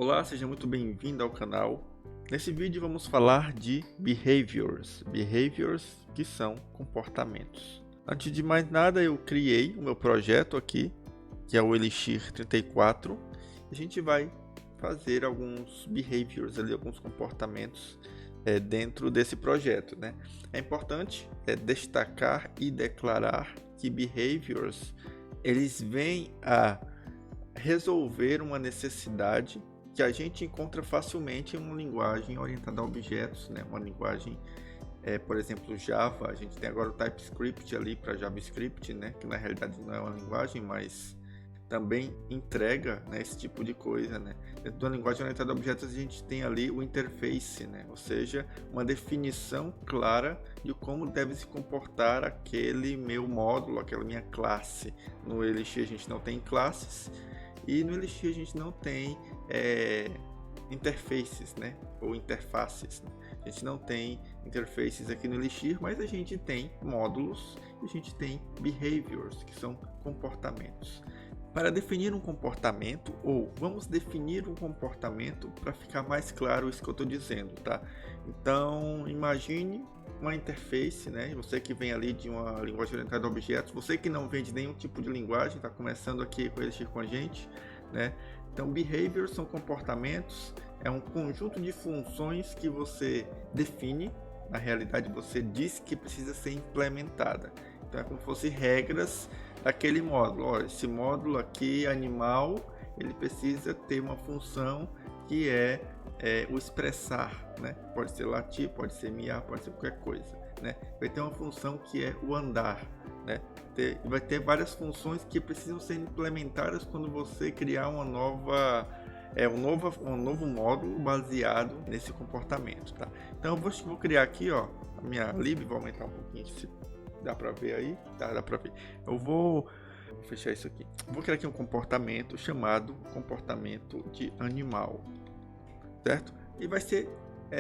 Olá, seja muito bem-vindo ao canal. Nesse vídeo vamos falar de behaviors. Behaviors que são comportamentos. Antes de mais nada, eu criei o meu projeto aqui, que é o Elixir 34. A gente vai fazer alguns behaviors ali, alguns comportamentos dentro desse projeto, né? É importante destacar e declarar que behaviors eles vêm a resolver uma necessidade que a gente encontra facilmente em uma linguagem orientada a objetos, né? Uma linguagem, por exemplo, Java. A gente tem agora o TypeScript ali para JavaScript, né? Que na realidade não é uma linguagem, mas também entrega, né, esse tipo de coisa, né? Dentro da linguagem orientada a objetos a gente tem ali o interface, né? Ou seja, uma definição clara de como deve se comportar aquele meu módulo, aquela minha classe. No Elixir a gente não tem classes e no Elixir a gente não tem interfaces, né? Ou interfaces, né? A gente não tem interfaces aqui no Elixir, mas a gente tem módulos e a gente tem behaviors, que são comportamentos. Para definir um comportamento, ou vamos definir um comportamento para ficar mais claro isso que eu estou dizendo, tá? Então, imagine uma interface, né? Você que vem ali de uma linguagem orientada a objetos, você que não vem de nenhum tipo de linguagem, está começando aqui com Elixir com a gente, né? Então, behaviors são comportamentos, é um conjunto de funções que você define, na realidade você diz que precisa ser implementada. Então, é como se fossem regras daquele módulo. Olha, esse módulo aqui, animal, ele precisa ter uma função que é o expressar, né? Pode ser latir, pode ser miar, pode ser qualquer coisa, né? Vai ter uma função que é o andar, né? Vai ter várias funções que precisam ser implementadas quando você criar uma nova um novo módulo baseado nesse comportamento, tá? Então eu vou criar aqui, ó, a minha lib, vou aumentar um pouquinho, se dá para ver aí, dá para ver. Eu vou fechar isso aqui. Vou criar aqui um comportamento chamado comportamento de animal, certo? E vai ser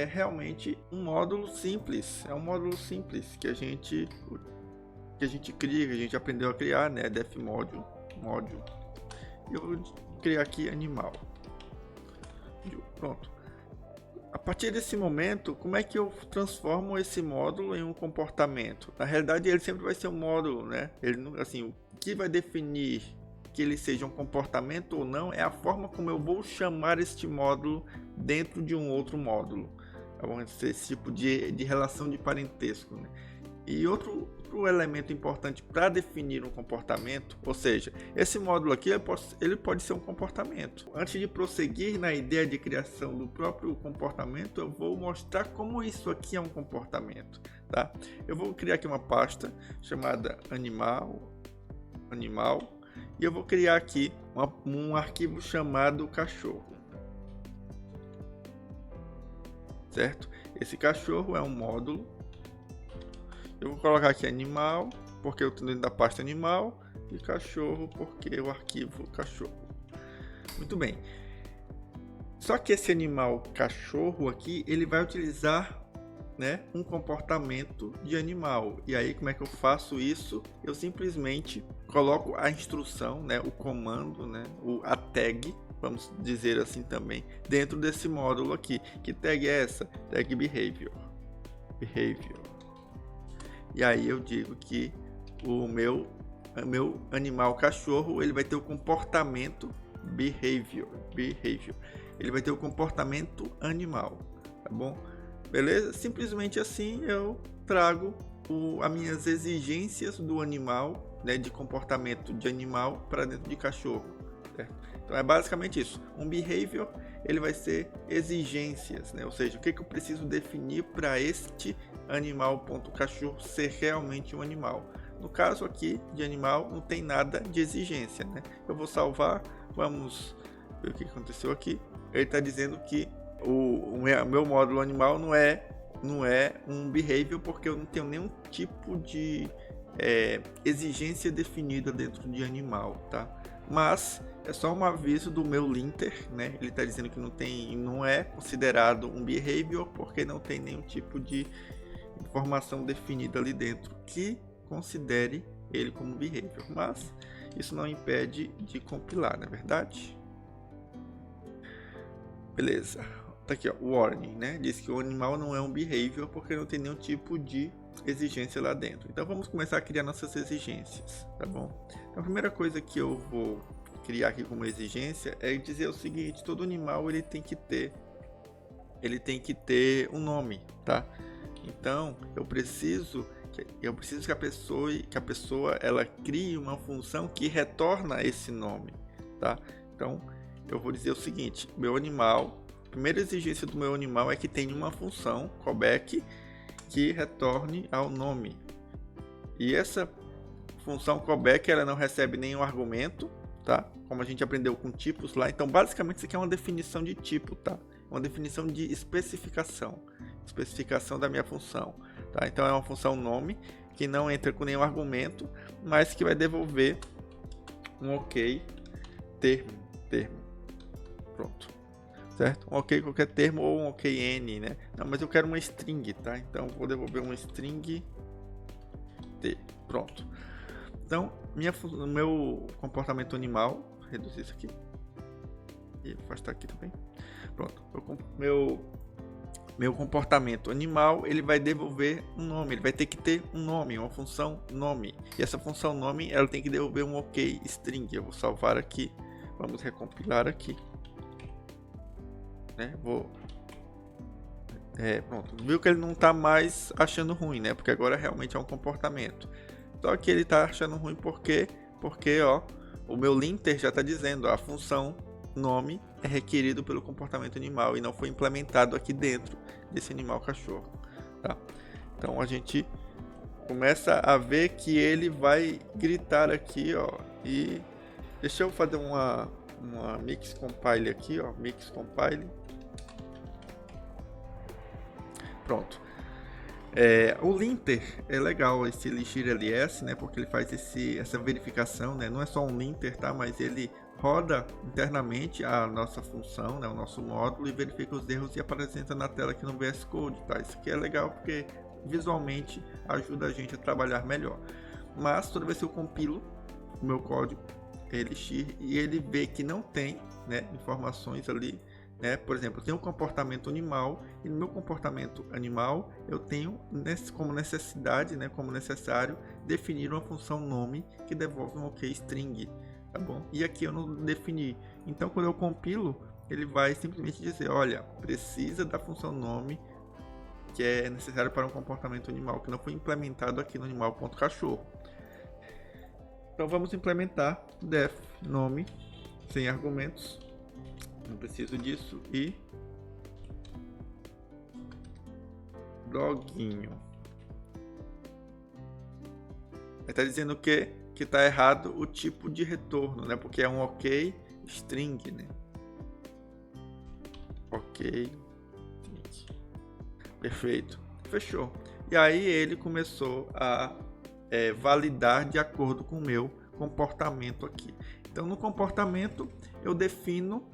realmente um módulo simples, é um módulo simples que a gente cria, que a gente aprendeu a criar, né? Def module. Eu vou criar aqui animal. Pronto. A partir desse momento, como é que eu transformo esse módulo em um comportamento? Na realidade, ele sempre vai ser um módulo, né? Ele, assim, o que vai definir que ele seja um comportamento ou não é a forma como eu vou chamar este módulo dentro de um outro módulo. Vamos ser esse tipo de relação de parentesco, né? E outro elemento importante para definir um comportamento, ou seja, esse módulo aqui ele pode ser um comportamento. Antes de prosseguir na ideia de criação do próprio comportamento, eu vou mostrar como isso aqui é um comportamento, tá? Eu vou criar aqui uma pasta chamada animal, e eu vou criar aqui um arquivo chamado cachorro, certo? Esse cachorro é um módulo. Eu vou colocar aqui animal, porque eu estou dentro da pasta animal, e cachorro, porque o arquivo cachorro. Muito bem. Só que esse animal cachorro aqui, ele vai utilizar, né, um comportamento de animal. E aí, como é que eu faço isso? Eu simplesmente coloco a instrução, né, o comando, né, a tag, vamos dizer assim também, dentro desse módulo aqui. Que tag é essa? Tag behavior. E aí eu digo que o meu animal cachorro, ele vai ter o comportamento behavior. Ele vai ter o comportamento animal, tá bom? Beleza? Simplesmente assim eu trago as minhas exigências do animal, né, de comportamento de animal para dentro de cachorro, certo? Então é basicamente isso. Um behavior, ele vai ser exigências, né? Ou seja, o que eu preciso definir para este animal.cachorro ser realmente um animal. No caso aqui de animal não tem nada de exigência, né? Eu vou salvar, vamos ver o que aconteceu aqui. Ele está dizendo que o meu módulo animal não é um behavior, porque eu não tenho nenhum tipo de exigência definida dentro de animal, tá? Mas é só um aviso do meu linter, né? Ele está dizendo que não é considerado um behavior porque não tem nenhum tipo de informação definida ali dentro que considere ele como behavior, mas isso não impede de compilar, não é verdade? Beleza. Tá aqui, ó, warning, né? Diz que o animal não é um behavior porque não tem nenhum tipo de exigência lá dentro. Então vamos começar a criar nossas exigências, tá bom? Então a primeira coisa que eu vou criar aqui como exigência é dizer o seguinte: todo animal ele tem que ter um nome, tá? Então eu preciso que a pessoa ela crie uma função que retorna esse nome, tá? Então eu vou dizer o seguinte: meu animal, a primeira exigência do meu animal é que tenha uma função callback que retorne ao nome. E essa função callback ela não recebe nenhum argumento, tá? Como a gente aprendeu com tipos lá. Então basicamente isso aqui é uma definição de tipo, tá? Uma definição de especificação da minha função, tá? Então é uma função nome que não entra com nenhum argumento, mas que vai devolver um ok termo. Pronto. Certo? Um ok qualquer termo ou um ok n, né? Não, mas eu quero uma string, tá? Então vou devolver uma string t. Pronto. Então, meu comportamento animal, vou reduzir isso aqui e afastar aqui também. Pronto. Meu comportamento animal, ele vai devolver um nome, ele vai ter que ter um nome, uma função nome. E essa função nome, ela tem que devolver um ok string. Eu vou salvar aqui. Vamos recompilar aqui. Né? Pronto, viu que ele não está mais achando ruim, né? Porque agora realmente é um comportamento. Só que ele está achando ruim porque ó, o meu linter já está dizendo, ó, a função nome é requerido pelo comportamento animal e não foi implementado aqui dentro desse animal cachorro, tá? Então a gente começa a ver que ele vai gritar aqui, ó, e deixa eu fazer uma mix compile aqui, ó, mix compile. Pronto. O linter é legal, esse elixir ls, né? Porque ele faz essa verificação, né? Não é só um linter, tá? Mas ele roda internamente a nossa função, né? O nosso módulo, e verifica os erros e apresenta na tela aqui no VS Code, tá? Isso aqui é legal porque visualmente ajuda a gente a trabalhar melhor. Mas toda vez que eu compilo o meu código elixir e ele vê que não tem, né, informações ali, né? Por exemplo, eu tenho um comportamento animal e no meu comportamento animal eu tenho como necessidade, né, como necessário definir uma função nome que devolve um ok string, tá bom? E aqui eu não defini. Então quando eu compilo, ele vai simplesmente dizer, olha, precisa da função nome que é necessário para um comportamento animal que não foi implementado aqui no animal.cachorro. Então vamos implementar def nome sem argumentos. Não preciso disso. E doguinho. Ele está dizendo que está errado o tipo de retorno, né? Porque é um ok string, né? Ok. Perfeito. Fechou. E aí ele começou a validar de acordo com o meu comportamento aqui. Então no comportamento eu defino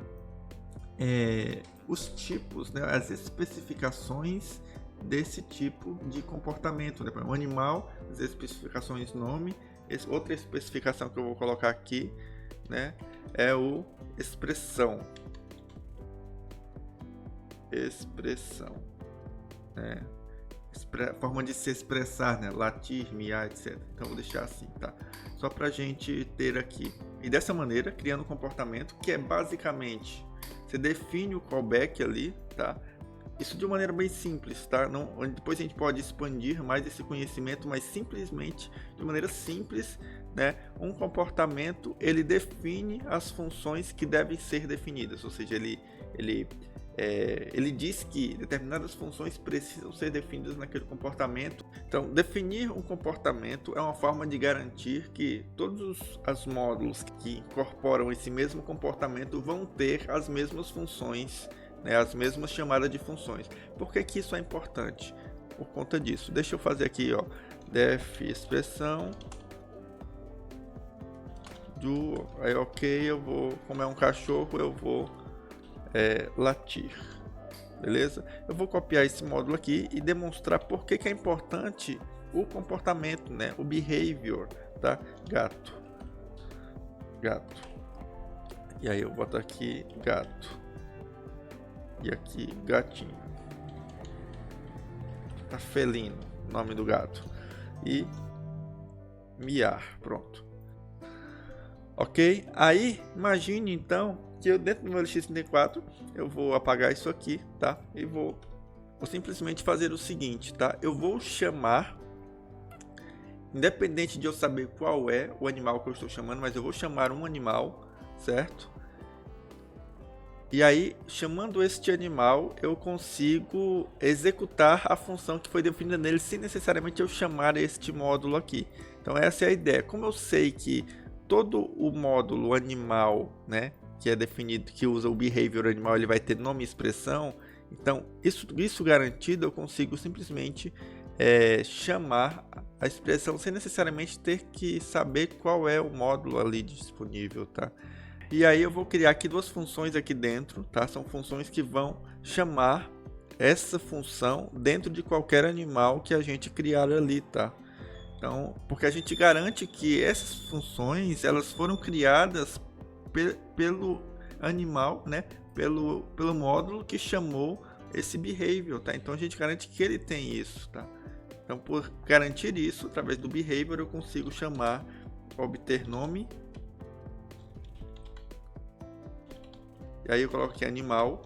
os tipos, né, as especificações desse tipo de comportamento, né? O animal, as especificações nome, outra especificação que eu vou colocar aqui, né, é o expressão, né? Forma de se expressar, né? Latir, miar, etc. Então vou deixar assim, tá? Só pra gente ter aqui. E dessa maneira, criando um comportamento que é basicamente, você define o callback ali, tá? Isso de uma maneira bem simples, tá? Depois a gente pode expandir mais esse conhecimento, mas simplesmente, de maneira simples, né? Um comportamento, ele define as funções que devem ser definidas, ou seja, ele diz que determinadas funções precisam ser definidas naquele comportamento. Então, definir um comportamento é uma forma de garantir que todos os módulos que incorporam esse mesmo comportamento vão ter as mesmas funções, né, as mesmas chamadas de funções. Por que que isso é importante? Por conta disso. Deixa eu fazer aqui, ó, def expressão do, aí ok, eu vou, como é um cachorro, eu vou latir, beleza? Eu vou copiar esse módulo aqui e demonstrar por que é importante o comportamento, né? O behavior, tá? Gato. E aí eu boto aqui gato. E aqui, gatinho. Tá felino, nome do gato. E miar, pronto. Ok? Aí, imagine então que eu dentro do meu LX34, eu vou apagar isso aqui, tá? E vou simplesmente fazer o seguinte, tá? Eu vou chamar, independente de eu saber qual é o animal que eu estou chamando, mas eu vou chamar um animal, certo? E aí, chamando este animal, eu consigo executar a função que foi definida nele, sem necessariamente eu chamar este módulo aqui. Então essa é a ideia. Como eu sei que todo o módulo animal, né, que é definido, que usa o behavior animal, ele vai ter nome e expressão. Então isso garantido, eu consigo simplesmente chamar a expressão sem necessariamente ter que saber qual é o módulo ali disponível, tá? E aí eu vou criar aqui duas funções aqui dentro, tá? São funções que vão chamar essa função dentro de qualquer animal que a gente criar ali, tá? Então, porque a gente garante que essas funções, elas foram criadas pelo animal, né? Pelo módulo que chamou esse behavior, tá? Então a gente garante que ele tem isso, tá? Então, por garantir isso, através do behavior, eu consigo chamar, obter nome. E aí eu coloco aqui animal,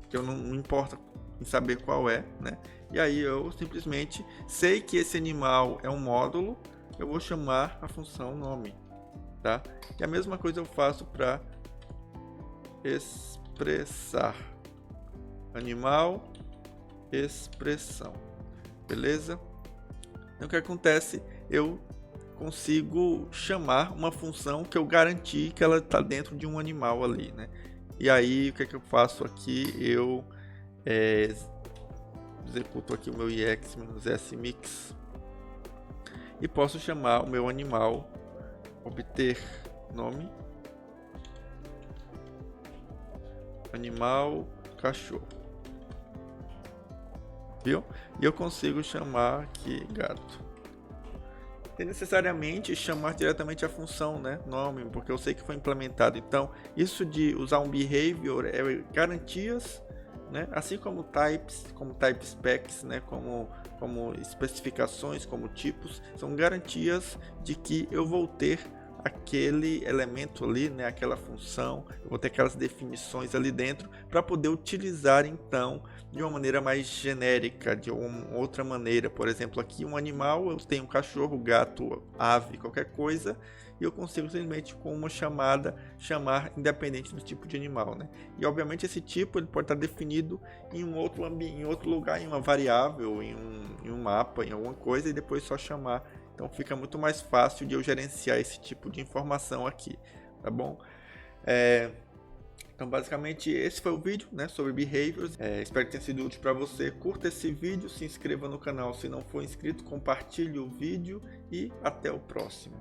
que eu não importa em saber qual é, né? E aí eu simplesmente sei que esse animal é um módulo, eu vou chamar a função nome, tá? E a mesma coisa eu faço para expressar. Animal, expressão. Beleza? Então o que acontece? Eu consigo chamar uma função que eu garanti que ela está dentro de um animal ali, né? E aí o que eu faço aqui? Eu executo aqui o meu ix-smix e posso chamar o meu animal, obter nome, animal cachorro, viu? E eu consigo chamar aqui gato. Tem necessariamente chamar diretamente a função, né, nome, porque eu sei que foi implementado. Então isso de usar um behavior é garantias, né? Assim como types, como type specs, né? como especificações, como tipos, são garantias de que eu vou ter aquele elemento ali, né? Aquela função, eu vou ter aquelas definições ali dentro para poder utilizar então de uma maneira mais genérica, de uma outra maneira. Por exemplo, aqui um animal, eu tenho um cachorro, gato, ave, qualquer coisa, e eu consigo simplesmente com uma chamada chamar independente do tipo de animal, né? E obviamente esse tipo ele pode estar definido em um outro ambiente, em outro lugar, em uma variável, em um mapa, em alguma coisa, e depois só chamar. Então fica muito mais fácil de eu gerenciar esse tipo de informação aqui, tá bom? Então basicamente esse foi o vídeo, né, sobre behaviors. Espero que tenha sido útil para você. Curta esse vídeo, se inscreva no canal se não for inscrito, compartilhe o vídeo e até o próximo.